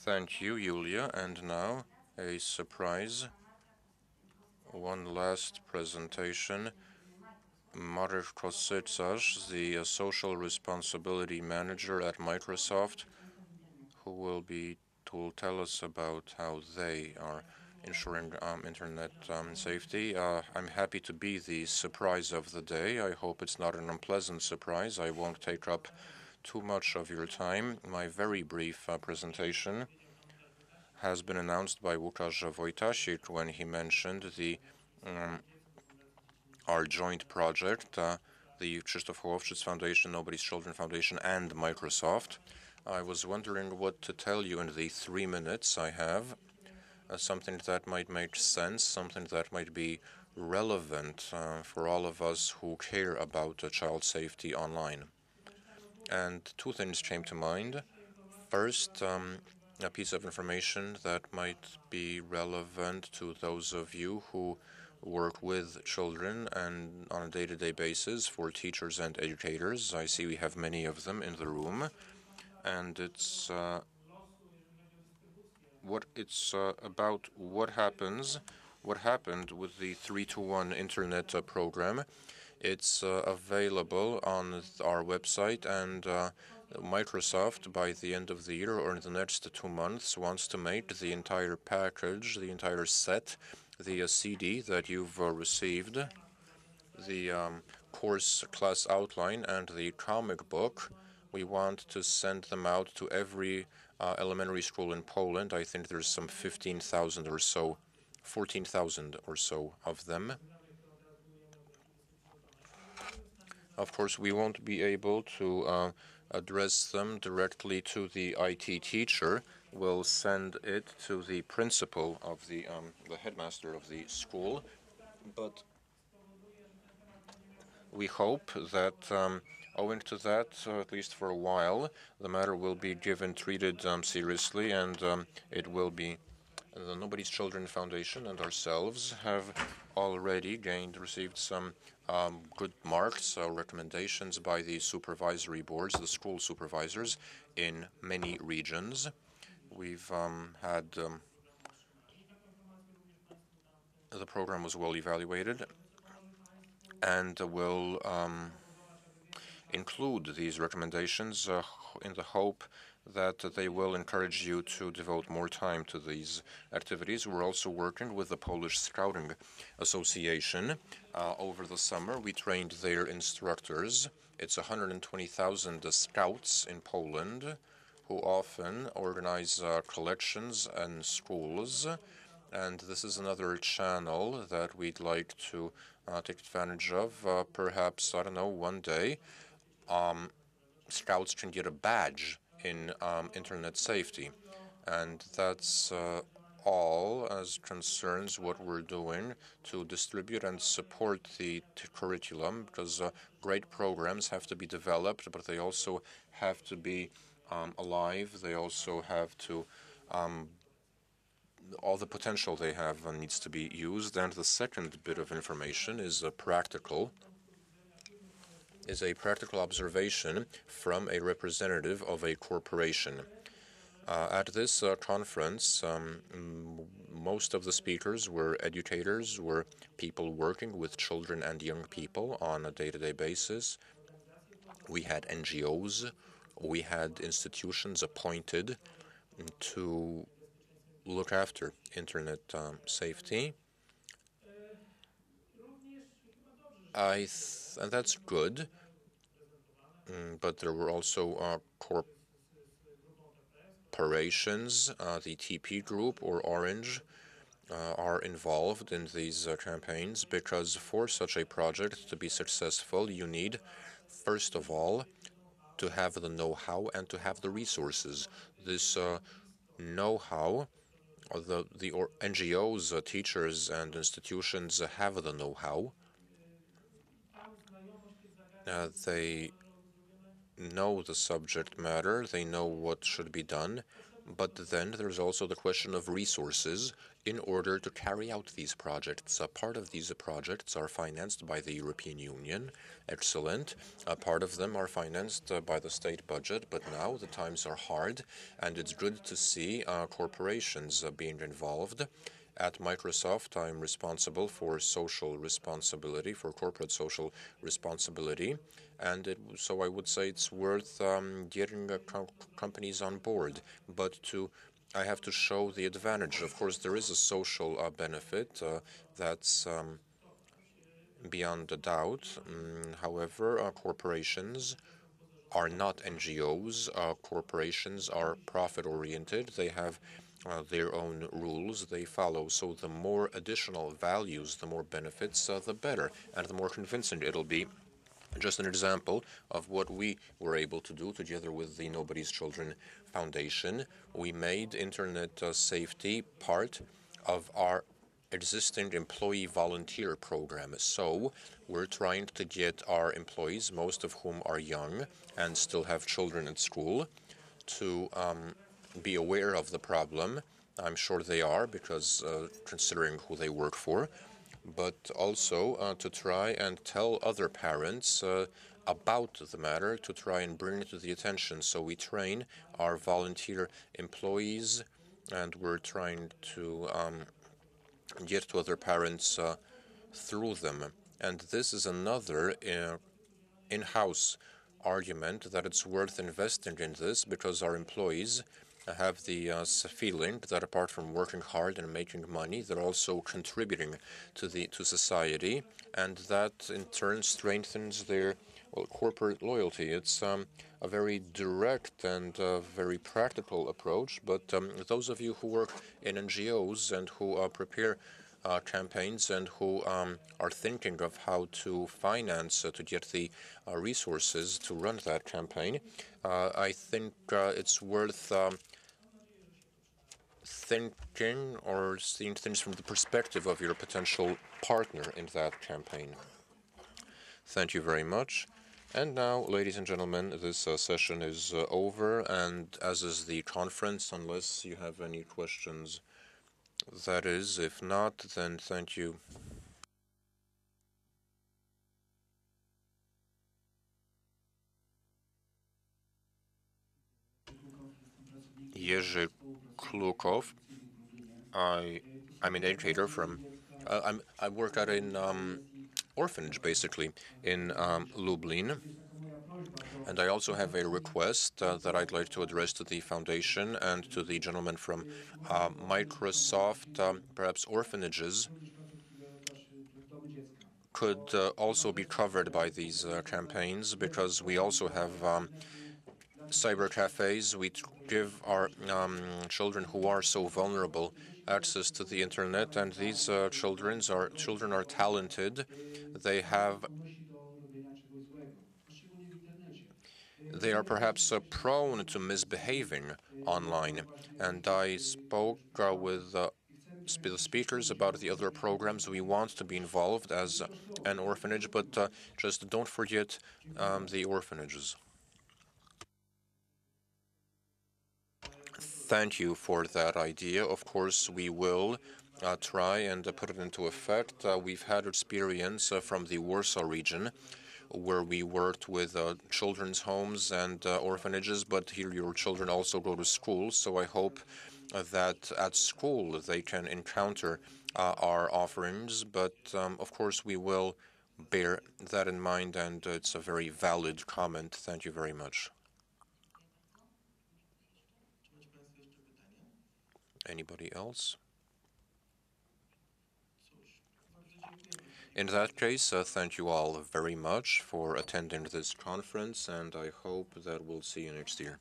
Thank you, Julia. And now, a surprise. One last presentation. Marek Kosycarz, the Social Responsibility Manager at Microsoft, who will tell us about how they are ensuring internet safety. I'm happy to be the surprise of the day. I hope it's not an unpleasant surprise. I won't take up too much of your time. My very brief presentation has been announced by Łukasz Wojtasik when he mentioned our joint project, the Krzysztof Hołowczyk Foundation, Nobody's Children Foundation, and Microsoft. I was wondering what to tell you in the 3 minutes I have, something that might make sense, something that might be relevant for all of us who care about child safety online. And two things came to mind. First, a piece of information that might be relevant to those of you who work with children and on a day-to-day basis for teachers and educators. I see we have many of them in the room, and it's about what happened with the 3-to-1 internet program. It's available on our website, and Microsoft, by the end of the year or in the next 2 months, wants to make the entire package, the entire set, the CD that you've received, the course class outline, and the comic book. We want to send them out to every elementary school in Poland. I think there's some 15,000 or so, 14,000 or so of them. Of course, we won't be able to address them directly to the IT teacher. We'll send it to the principal of the headmaster of the school. But we hope that owing to that, at least for a while, the matter will be treated seriously, and it will be. The Nobody's Children Foundation and ourselves have already received some good marks, recommendations by the supervisory boards, the school supervisors in many regions. We've had the program was well evaluated, and will include these recommendations in the hope that they will encourage you to devote more time to these activities. We're also working with the Polish Scouting Association. Over the summer, we trained their instructors. It's 120,000 scouts in Poland who often organize collections and schools. And this is another channel that we'd like to take advantage of. Perhaps, I don't know, one day, scouts can get a badge in internet safety. And that's all as concerns what we're doing to distribute and support the curriculum, because great programs have to be developed, but they also have to be alive. They also have to, all the potential they have needs to be used. And the second bit of information is a practical observation from a representative of a corporation. At this conference, most of the speakers were educators, were people working with children and young people on a day-to-day basis. We had NGOs, we had institutions appointed to look after internet safety. And that's good, but there were also corporations, the TP Group or Orange, are involved in these campaigns, because for such a project to be successful, you need, first of all, to have the know-how and to have the resources. This know-how, the NGOs, teachers, and institutions have the know-how. They know the subject matter, they know what should be done, But then there's also the question of resources in order to carry out these projects. A part of these projects are financed by the European Union. Excellent. A part of them are financed by the state budget, but now the times are hard, and it's good to see corporations being involved. At Microsoft, I'm responsible for social responsibility, for corporate social responsibility, and so I would say it's worth getting companies on board, but I have to show the advantage. Of course, there is a social benefit that's beyond a doubt. However, corporations are not NGOs. Corporations are profit-oriented. They have their own rules they follow. So the more additional values, the more benefits, the better, and the more convincing it'll be. Just an example of what we were able to do together with the Nobody's Children Foundation. We made internet safety part of our existing employee volunteer program. So we're trying to get our employees, most of whom are young and still have children at school, to be aware of the problem. I'm sure they are, because considering who they work for, but also to try and tell other parents about the matter, to try and bring it to the attention. So we train our volunteer employees, and we're trying to get to other parents through them. And this is another in-house argument that it's worth investing in this, because our employees have the feeling that apart from working hard and making money, they're also contributing to society, and that in turn strengthens their corporate loyalty. It's a very direct and very practical approach, but those of you who work in NGOs and who prepare campaigns and who are thinking of how to finance to get the resources to run that campaign, I think it's worth thinking or seeing things from the perspective of your potential partner in that campaign. Thank you very much. And now, ladies and gentlemen, this session is over, and as is the conference, unless you have any questions. That is, if not, then thank you. Jerzy Klukow. I'm an educator from. I work at an orphanage, basically, in Lublin. And I also have a request that I'd like to address to the foundation and to the gentleman from Microsoft. Perhaps orphanages could also be covered by these campaigns, because we also have cyber cafes. We give our children who are so vulnerable access to the internet, and these children are talented. They are perhaps prone to misbehaving online, and I spoke with the speakers about the other programs. We want to be involved as an orphanage, but just don't forget the orphanages. Thank you for that idea. Of course, we will try and put it into effect. We've had experience from the Warsaw region, where we worked with children's homes and orphanages, but here your children also go to school, so I hope that at school they can encounter our offerings, but of course we will bear that in mind, and it's a very valid comment. Thank you very much. Anybody else? In that case, thank you all very much for attending this conference, and I hope that we'll see you next year.